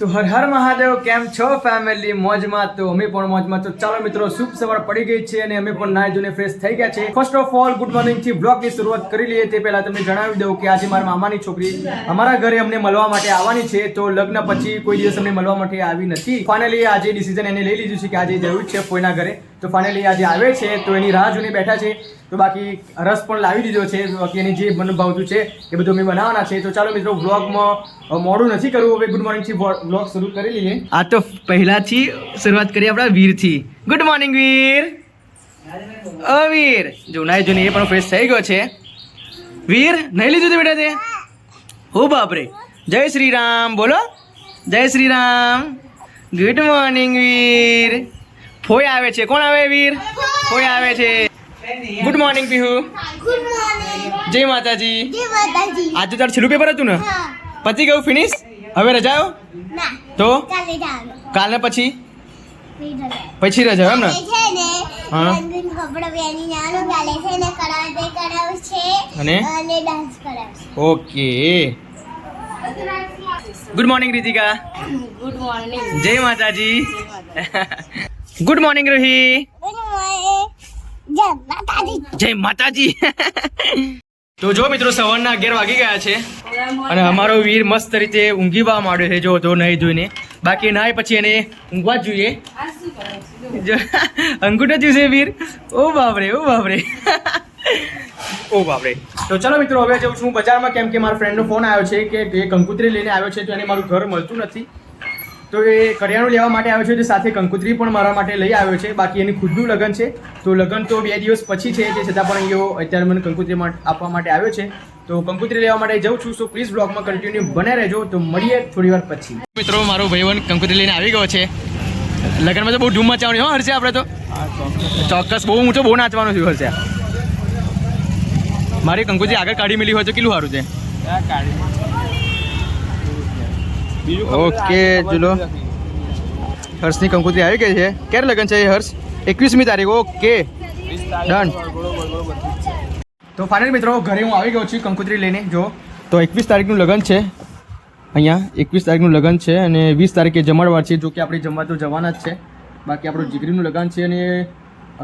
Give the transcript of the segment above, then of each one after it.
તો હર હર મહાદેવ કેમ છો ફેમિલી મોજમાં તો અમે પણ મોજમાં તો ચાલો મિત્રો શુભ સવાર પડી ગઈ છે અને અમે પણ નાઈ ધોઈને ફ્રેશ થઈ ગયા છે first of all good morning થી બ્લોગની શરૂઆત કરી લઈએ તે પહેલા તમને જણાવી દઉં કે આજે મારા મામાની છોકરી અમારા ઘરે અમને મળવા માટે આવવાની છે તો લગ્ન પછી કોઈ દિવસ અમને મળવા માટે આવી નથી ફાઇનલી આજે ડિસિઝન એને લઈ લીધું છે કે આજે જવું જ છે કોઈના ઘરે તો ફાઇનલી આજે આવે છે તો એની રાહ જોઈને બેઠા છે તો બાકી રસ પણ લાવી દીધો છે બાકી એની જે મને ભાવતું છે એ બધું અમે બનાવવાના છે તો ચાલો મિત્રો બ્લોગમાં મોડું નથી કરવું હવે ગુડ મોર્નિંગ થી બ્લોગ શરૂ કરી લઈએ આ તો પહેલાથી શરૂઆત કરીએ આપણા વીરથી ગુડ મોર્નિંગ વીર ઓ વીર જો નાઈ જોઈને એ પણ ફ્રેશ થઈ ગયો છે વીર નહીં લીધું તે બેટા તે હો બાપરે જય શ્રી રામ બોલો જય શ્રી રામ ગુડ મોર્નિંગ વીર ફોય આવે છે કોણ આવે વીર ફોય આવે છે good morning Pihu good morning જય માતાજી જય માતાજી આજે તાર છેલ્લું પેપર હતું ને પતી ગયું ફિનિશ હવે રજાઓ ના તો ચાલે જાવ કાલને પછી રીડર પછી રજા એમ ને છે ને હા. રંગીન કપડાં પહેરી નાનો ગાલે છે ને કરાટે કરાવ છે અને ડાન્સ કરાવ છે okay good morning Ritika good morning જય માતાજી ગુડ મોર્નિંગ રોહી ગુડ મોર્નિંગ જય માતાજી જય માતાજી તો જો મિત્રો સવારના 11 વાગી ગયા છે અને અમારો વીર મસ્ત રીતે ઊંઘીવા માંડ્યો છે જો તો નહીં જોઈને બાકી નાય પછી એને ઊંઘવા જ જોઈએ અંગૂઠો જોશે વીર ઓ બાપરે ઓ બાપરે ઓ બાપરે તો ચલો મિત્રો હવે જઉં છું બજારમાં કેમ કે મારા ફ્રેન્ડનો ફોન આવ્યો છે કે એ કંકુતરી લઈને આવ્યો છે તો એને મારું ઘર મળતું નથી તો એ કરિયાણું લેવા માટે આવ્યો છે તો સાથે કંકુતરી પણ મારા માટે લઈ આવ્યો છે બાકી એની ખુદનું લગ્ન છે તો લગ્ન તો 2 દિવસ પછી છે તે છતાં પણ એઓ અત્યારે મને કંકુતરી આપવા માટે આવ્યો છે તો કંકુતરી લેવા માટે જઉં છું તો પ્લીઝ બ્લોગમાં કન્ટિન્યુ બને રહેજો તો મળીએ થોડી વાર પછી મિત્રો મારો ભાઈબંધ કંકુતરી લઈને આવી ગયો છે લગ્નમાં તો બહુ ધૂમ મચાવવાની હો હર્ષે આપણે તો ચોક્કસ બહુ ઊંચો બહુ નાચવાનું થયું હર્ષે મારી કંકુતરી આગળ કાઢી મેલી હોય તો કેટલું સારું છે ઓકે ચલો હર્ષની કંકુતરી આવી ગઈ છે ક્યારે લગ્ન છે હર્ષ 21મી તારીખ ઓકે ડન તો ફાઇનલ મિત્રો ઘરે હું આવી ગયો છું કંકુતરી લઈને જો તો 21 તારીખનું લગ્ન છે અહીંયા 21 તારીખનું લગ્ન છે અને 20 તારીખે જમણવાર છે જો કે આપણે જમવા તો જવાના જ છે બાકી આપણું જીગરીનું લગ્ન છે અને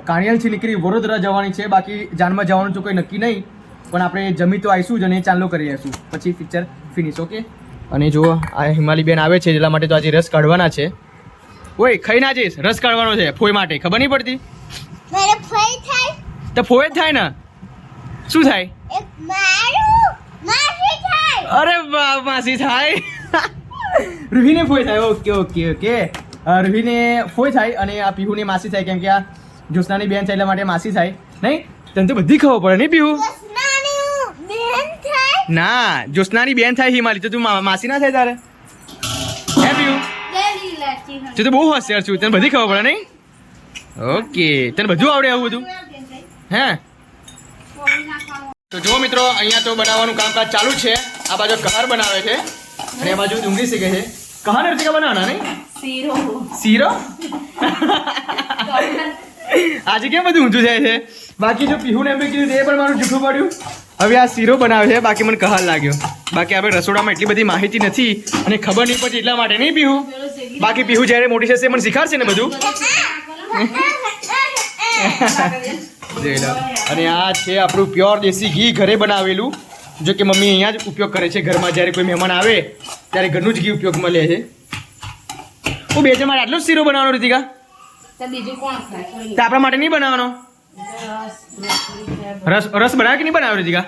કાણિયાલથી નીકળી વડોદરા જવાની છે બાકી જાનમાં જવાનું તો કંઈ નક્કી નહીં પણ આપણે જમી તો આવીશું જ અને ચાલુ કરી આવીશું પછી પિક્ચર ફિનિશ ઓકે અને જો આ હિમાલી બેન આવે છે એટલા માટે તો આજે રસ કાઢવાના છે ઓય ખાઈ ના જઈશ રસ કાઢવાનો છે ફોઈ માટે ખબર નહીં પડતી મારે ફઈ થાય તો ફોઈ જ થાય ને શું થાય એક મારું માસી થાય અરે વાહ માસી થાય રૂહીને ફોઈ થાય ઓકે ઓકે ઓકે રૂહીને ફોઈ થાય અને આ પીહુની માસી થાય કેમ કે આ જ્યોત્સનાની બેન છે એટલા માટે માસી થાય નહીં તને તો બધી ખબર પડે નહીં પીહુ દસનાની બેન થાય ના જ્યોત્સનાની બેન થાય હિમાલી તો તું માસી ના થાય તારે હે પીહુ ગેલી લાચી તું તો બહુ હોશિયાર છું તને બધી ખબર પડે નહીં ઓકે તને બધું આવડે આવું બધું હે તો જો મિત્રો અહીંયા તો બનાવવાનું કામકાજ ચાલુ છે આ બાજુ કહાર બનાવે છે અને આ બાજુ ડુંગળી શીખે છે કહાર નથી બનાવવાના નહીં શીરો આજે કેમ બધું ઊંધું જાય છે બાકી જો પીહુને એમ કીધું એ પણ મારું જૂઠું પડ્યું હવે આ શીરો બનાવે છે બાકી મને કહાર લાગ્યો બાકી આપણે રસોડામાં એટલી બધી માહિતી નથી અને ખબર નહીં પડતી એટલા માટે નહીં પીહુ બાકી પીહુ જ્યારે મોટી થશે મને શીખાડશે ને બધું અને આ છે આપણું પ્યોર દેશી ઘી ઘરે બનાવેલું જો કે મમ્મી અહીંયા જ ઉપયોગ કરે છે ઘરમાં જ્યારે કોઈ મહેમાન આવે ત્યારે ઘરનું જ ઘી ઉપયોગમાં લે છે હું બે જણ માટે આટલો જ શીરો બનાવવાનો રીતિકા તો આપણા માટે નહીં બનાવવાનો રસ બનાવે કે નહીં બનાવ્યો રીતિકા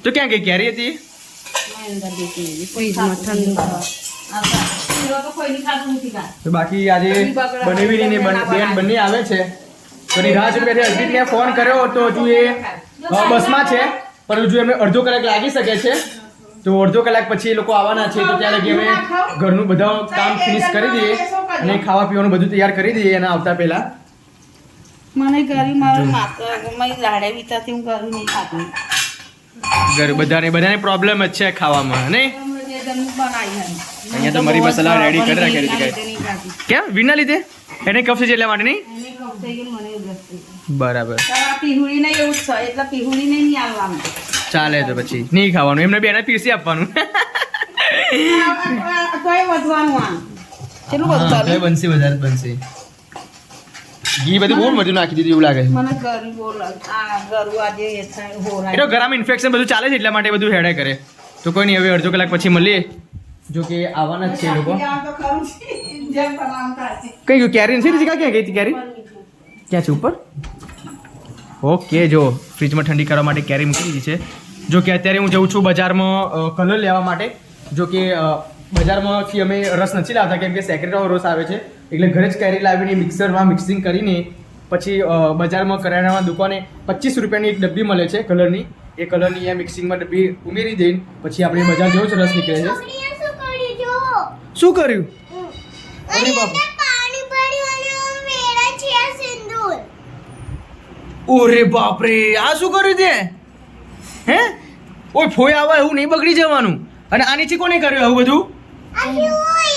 તો ક્યાં ગઈ ક્યારે હતી તો બાકી આજે બનેવી ને બેન બંને આવે છે તો એની રાહ જોઈ બેઠી અર્પિતને ફોન કર્યો તો હજુ એ બસમાં છે પણ હજુ એમને અડધો કલાક લાગી શકે છે તો અડધો કલાક પછી એ લોકો આવવાના છે તો ત્યાં લગી અમે ઘરનું બધા કામ ફિનિશ કરી દઈએ અને ખાવા પીવાનું બધું તૈયાર કરી દઈએ એના આવતા પહેલા મને ઘરે મારો મારી લાડે વિતાથી હું ઘરું નહીં ખાતી ઘર બધાને પ્રોબ્લેમ જ છે ખાવામાં નહીં બનાવી અહીંયા તો મરી મસાલા રેડી કરી રાખે છે કેમ વિના લીધે એને કફ છે એટલા માટે નહીં બરાબર પીહુડી નહીં એવું જ છે એટલે પીહુડી નહીં આવવાનું ચાલે તો પછી નહીં ખાવાનું એમને બેને પીરસી આપવાનું તોય વધવાનું આ કેટલું બધું હા, ચાલે બનશે વધારે જ બનશે. ઘી બધું બહુ બધું નાખી દીધું એવું લાગે છે. મને ગરું બહુ લાગે આ ગરું આજે એ થાય હોરાય એટલે ગરામાં ઇન્ફેક્શન બધું ચાલે છે એટલા માટે બધું હેડે કરે. તો કોઈ નહીં, હવે અડધો કલાક પછી મળીએ. જો કે આવવાના જ છે એ લોકો. આ તો ખરું છે જેમ બનાવતા છે કઈ ગયું કેરી નથી રીતિકા? ક્યાં ગઈ હતી કેરી? ક્યાં છે ઉપર? ઓકે, જો ફ્રીજમાં ઠંડી કરવા માટે કેરી મૂકી દીધી છે. જો કે અત્યારે હું જઉં છું બજારમાં કલર લેવા માટે. જો કે બજારમાંથી અમે રસ નથી લાવતા કેમ કે સેક્રેટનો રસ આવે છે, એટલે ઘરે જ કેરી લાવીને મિક્સરમાં મિક્સિંગ કરીને પછી બજારમાં કરિયાણામાં દુકાને 25 રૂપિયાની એક ડબ્બી મળે છે કલરની. એ કલરની આ મિક્સિંગમાં ડબ્બી ઉમેરી દઈને પછી આપણે બજાર જેવો જ રસ નીકળે છે. મમ્મીએ શું કર્યું જો? શું કર્યું? અને અરે બાપ. અંદર પાણી ભર્યું અને મેરા છે આ સિંદૂર. ઓરે બાપરે, આ શું કર્યું તે? હે? ઓય ફોય આવા એવું નહીં બગડી જવાનું. અને આ નીચે કોને કર્યું આવું બધું? આ શું એ?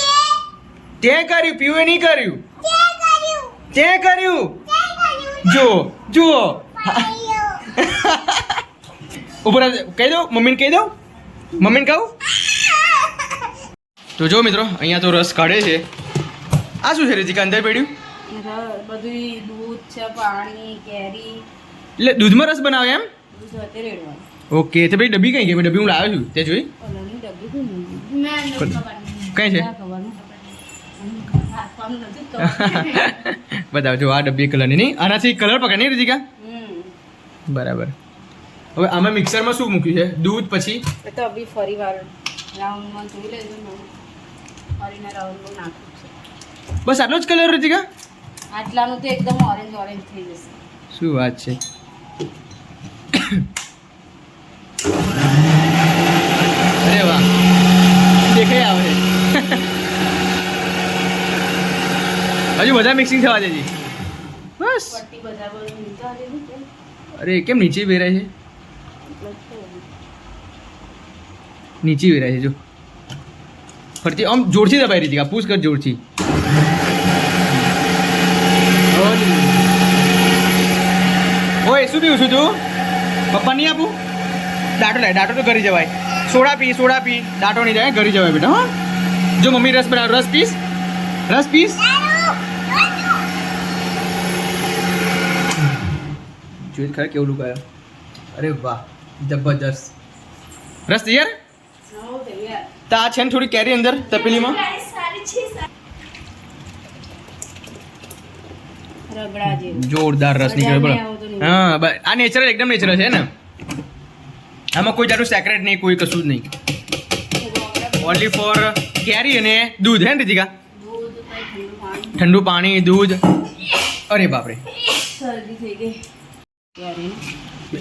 તે કર્યું, પીવે નહીં કર્યું. તે કર્યું. તે કર્યું. તે કર્યું. જો જુઓ. પાયો. ઉપર કહી દઉં, મમ્મીને કહી દઉં, મમ્મીને કહું. તો જો મિત્રો, અહીંયા તો રસ કાઢે છે. આ શું છે રીતિકા અંદર પડ્યું? બધું દૂધ છે પાણી કેરી એટલે દૂધમાં રસ બનાવે એમ? બધું સાથે રેડવાનું ઓકે, તો ભાઈ ડબ્બી કઈ ગઈ? ડબ્બી હું લાવ્યો છું, તે જોઈ? કલરની ડબ્બી કોઈ નહીં કઈ છે? બતાવો. જો આ ડબ્બી કલરની નહીં, આનાથી કલર પકડે નહીં રીતિકા? બરાબર. હવે આમાં મિક્સરમાં શું મૂક્યું છે? દૂધ પછી તો અભી ફરી વાર રાઉન્ડમાં જોઈ લેજો ને ફરીને રાઉન્ડમાં નાખું છે બસ આટલો જ કલર રીતિકા? આટલાનું તો એકદમ ઓરેન્જ ઓરેન્જ થઈ જશે શું વાત છે? અરે વાહ, દેખાય આવે. હજુ બધા મિક્સિંગ થવા દેજી. બસ. પટ્ટી બધા બધું નીચે દેવું છે અરે કેમ નીચે વેરાય છે? એટલે છે. નીચે વેરાય છે જો. ફરતી આમ જોરથી દબાઈ રીતિકા, પૂછ કર જોરથી. ઓય શું પીવું છું તું? પપ્પા નહીં આપું? દાટો લાય, દાટો તો ઘરી જવાય. સોડા પી, સોડા પી, દાટો નહીં જાય, ઘરી જવાય બેટા. હા, જો મમ્મી રસ બનાવ, રસ પીસ, રસ પીસ. જોઈ ખરા કેવું લુકાયો. અરે વાહ, જબરદસ્ત. રસ તૈયાર? હો તૈયાર તો આ છે ને થોડી કેરી અંદર તપેલીમાં. રગડા જેવું જોરદાર રસ નીકળ્યો બોલો. હા, આ નેચરલ, એકદમ નેચરલ છે ને. આમાં કોઈ જાતનું સેક્રેટ નહીં, કોઈ કશું જ નહીં. ઓનલી ફોર કેરી અને દૂધ હે ને રીતિકા? દૂધ ઠંડુ પાણી ઠંડુ પાણી, દૂધ. અરે બાપરે, શરદી થઈ ગઈ કેરી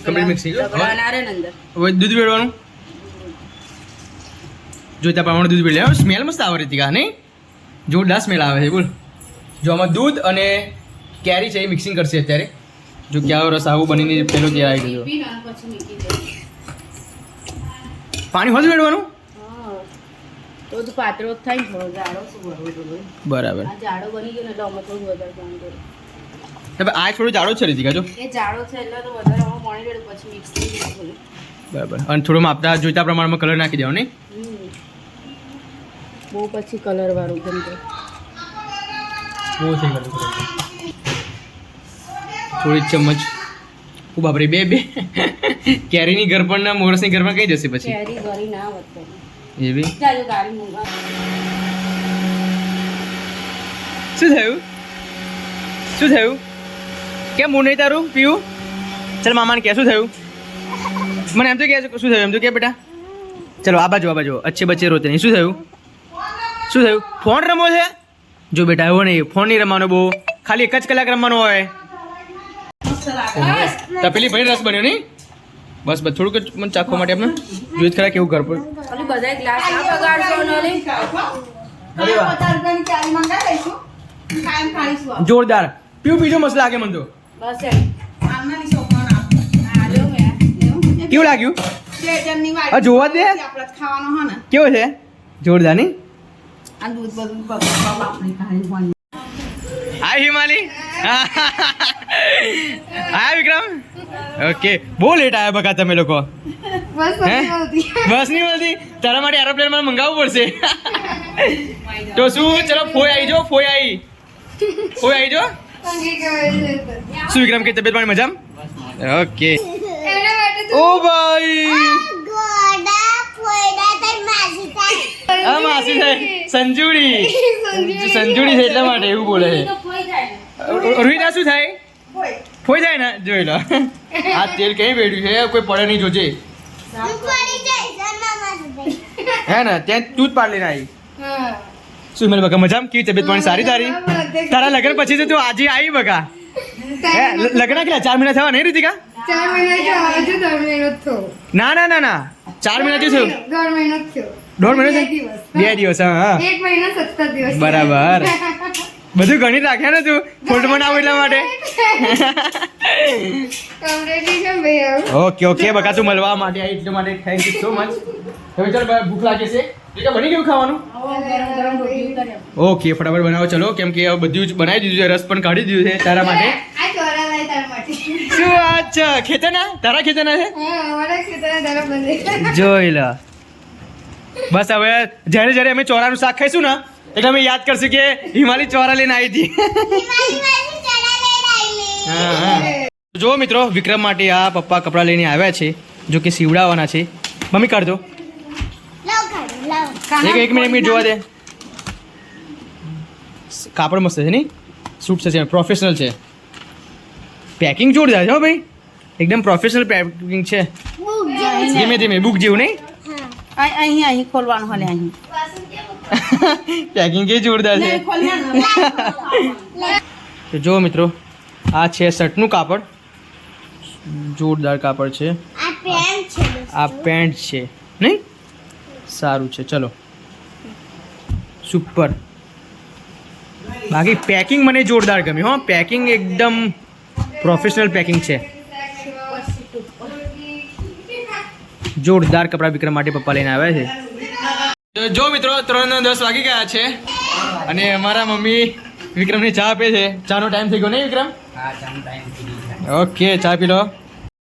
કમ્પ્લીટ મિક્સ થઈ ગયું. રગડા ના રે ને અંદર હવે દૂધ વેડવાનું. જોઈતા પ્રમાણે દૂધ વેડ લે. સ્મેલ મસ્ત આવે રીતિકા, નહીં? જોરદાર સ્મેલ આવે છે બોલ. જો આમાં દૂધ અને કેરી છે એ મિક્સિંગ કરશે અત્યારે. જો ક્યાં રસ આવું બનીને પેલો ત્યાં આવી ગયો. પીને પછી મૂકી દે પાણી હોજ વેડવાનું? હા તો જ પાતળો જ થાય ને થોડો જાડો શું ભરવું જોઈએ બરાબર. આ જાડો બની ગયો ને એટલે અમે થોડું વધારે પાણી દે હવે આ થોડું જાડો જ છે રીતિકા જો. એ જાડો છે એટલે તો વધારે આમાં પાણી રેડું પછી મિક્સ થઈ જાય થોડું બરાબર. અને થોડું માપતા જોઈતા પ્રમાણમાં કલર નાખી દેવાનો નહીં? બહુ પછી કલર વાળું ગમતું બહુ થઈ ગયું. થોડી ચમચ. ઓ બાપરે, બે બે કેરીની ગરપણ ના મોરસની ગરપણ કઈ જશે પછી? કેરી ગરી ના વધતી એવી ચાલો ગાડી મૂંગા શું થયું? શું થયું? કેમ હું નહીં તારું પીવું? ચાલ મામાને કે શું થયું? મને એમ તો કે શું થયું? એમ તો કે બેટા. ચલો આ બાજુ અચ્છે બચ્ચે રોતે નહીં. શું થયું? શું થયું? ફોન રમવો છે? જો બેટા એવો નહીં, ફોન નહીં રમવાનો બહુ, ખાલી 1 જ કલાક રમવાનો હોય. તપેલી ભરી રસ બન્યો નહીં? બસ બસ થોડુંક જ મને ચાખવા માટે આપણે જોઈ ખરા કેવું ઘર પર. ખાલી બધાય ગ્લાસ ના બગાડશો ને ઓલી. જોરદાર. પીવું બીજો મસ્ત લાગે મને તો. બસ એમ આ લ્યો મેં કેવું લાગ્યું? આ જોવા દે. કેવો છે? જોરદાર નહીં? આ દૂધ બધું બગાડવા વાપરી ખાલી હાય હિમાલી. હાય વિક્રમ. ઓકે, બહુ લેટ આવ્યા બકા તમે લોકો. હે બસ નહીં મળતી તારા માટે એરોપ્લેન માં મંગાવવું પડશે તો શું ચલો ફોઈ આવી જો ફોઈ આવી જો શું વિક્રમ કે તબિયત પાણી મજામાં ઓકે ઓ ભાઈ ગોડા ફોયડા તઈ માસી થાય આ માસી થાય સંજુડી છે એટલા માટે એવું બોલે છે રોહિતા શું થાય ફોઈ થાય ને જોઈ લો આ તેલ કઈ બેડ્યું છે કોઈ પડે નહીં જોજે હું પડી જઈશ અને માસી થાય હે ને ત્યાં તું જ પાડ લઈને આવી શું મેલ બકા મજામાં કેવી તબિયત પાણી સારી તારી તારા લગ્ન પછી તો તું આજે આવી બકા હે લગ્ન કેટલા 4 મહિના થવા નહીં રીતિકા 4 મહિના હજુ 10 મહિનો થયો ના 4 મહિના થયું 1.5 મહિનો થયો 1.5 મહિનો બે દિવસ. 2 દિવસ હા 1 મહિનો 17 દિવસ બરાબર બધું ગણી રાખ્યા ને તું ફોટો બનાવો એટલા માટે કોંગ્રેચ્યુલેશન ભાઈ ઓકે બકા તું મળવા માટે આવી એટલા માટે થેન્ક યુ સો મચ હવે ચાલ ભૂખ લાગે છે એટલે બની ગયું ખાવાનું ગરમ રોટલી કરે ઓકે ફટાફટ બનાવો ચલો કેમ કે હવે બધું જ બનાવી દીધું છે રસ પણ કાઢી દીધું છે તારા માટે આ ચોરા લાય તારા માટે શું અચ્છા ખેતરના તારા ખેતરના છે હા અમારા ખેતરના તારા બંધ જોઈ લો બસ હવે જ્યારે અમે ચોરાનું શાક ખાઈશું ને એટલે અમે યાદ કરશું કે હિમાલી ચોરા લઈને આવી હતી મારી માસી ચણા લઈને આવેલી જો મિત્રો વિક્રમ માટે આ પપ્પા કપડાં લઈને આવ્યા છે જો કે સીવડાવવાના છે મમ્મી કાઢ દો લાવ ખાડો લાવ એક મિનિટ જોવા દે કાપડ મસ્ત છે નહીં સૂટ છે પ્રોફેશનલ છે પેકિંગ જોરદાર છે હો ભાઈ એકદમ પ્રોફેશનલ પેકિંગ છે બુક જેવું ધીમે ધીમે બુક જેવું નહીં હા અહીં ખોલવાનું હલે અહીં પેકિંગ કે જોરદાર છે તો જો મિત્રો આ છે શર્ટનું કાપડ જોરદાર કાપડ છે આ પેન્ટ છે દોસ્તો. આ પેન્ટ છે નહીં સારું છે ચલો સુપર બાકી પેકિંગ મને જોરદાર ગમી હો પેકિંગ એકદમ પ્રોફેશનલ પેકિંગ છે જોરદાર કપડા વિક્રમ માટે પપ્પા લઈને આવ્યા છે જો મિત્રો 3:10 વાગી ગયા છે અને અમારા મમ્મી વિક્રમને ચા આપે છે ચાનો ટાઈમ થઈ ગયો નહીં વિક્રમ ઓકે ચા પી લો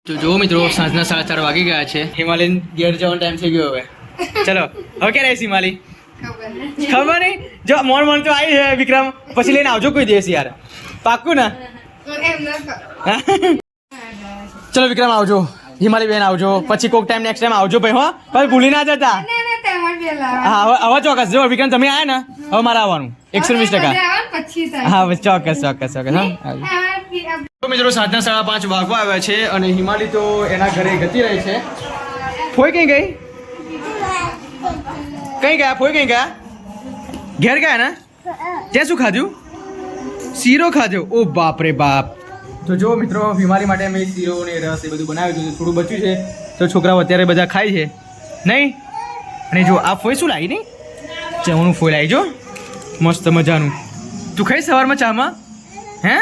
તો જો મિત્રો સાંજના 4:30 વાગી ગયા છે હિમાલયન ઘેર જવાનો ટાઈમ થઈ ગયો હવે ચલો હવે ક્યારે આવીશ હિમાલી ખબર નહીં જો મોણ તો આવી છે વિક્રમ પછી લઈને આવજો કોઈ દિવસ યાર પાક્કું ને ચલો વિક્રમ આવજો હિમાલી બેન આવજો પછી કોઈક ટાઈમ નેક્સ્ટ ટાઈમ આવજો ભાઈ હો પછી ભૂલી ના જતા હા હવે ચોક્કસ જો વિક્રમ તમે આયા ને હવે મારે આવવાનું 120% હા બસ ચોક્કસ હા તો મિત્રો સાંજના 5:30 વાગવા આવ્યા છે અને હિમાલી તો એના ઘરે ગતી રહી છે ફોઈ કઈ ગયા ફોઈ કઈ ગયા ઘેર ગયા ને ત્યાં શું ખાધું શીરો ખાધો ઓ બાપ રે બાપ તો જો મિત્રો હિમાલી માટે અમે શીરો ને રસ એ બધું બનાવ્યું હતું થોડું બચ્યું છે તો છોકરાઓ અત્યારે બધા ખાય છે નહીં અને જો આ ફોઈ શું લાવી નહીં ચવાનું ફોઈ લાવી જો મસ્ત મજાનું તું ખાઈ સવારમાં ચામાં હે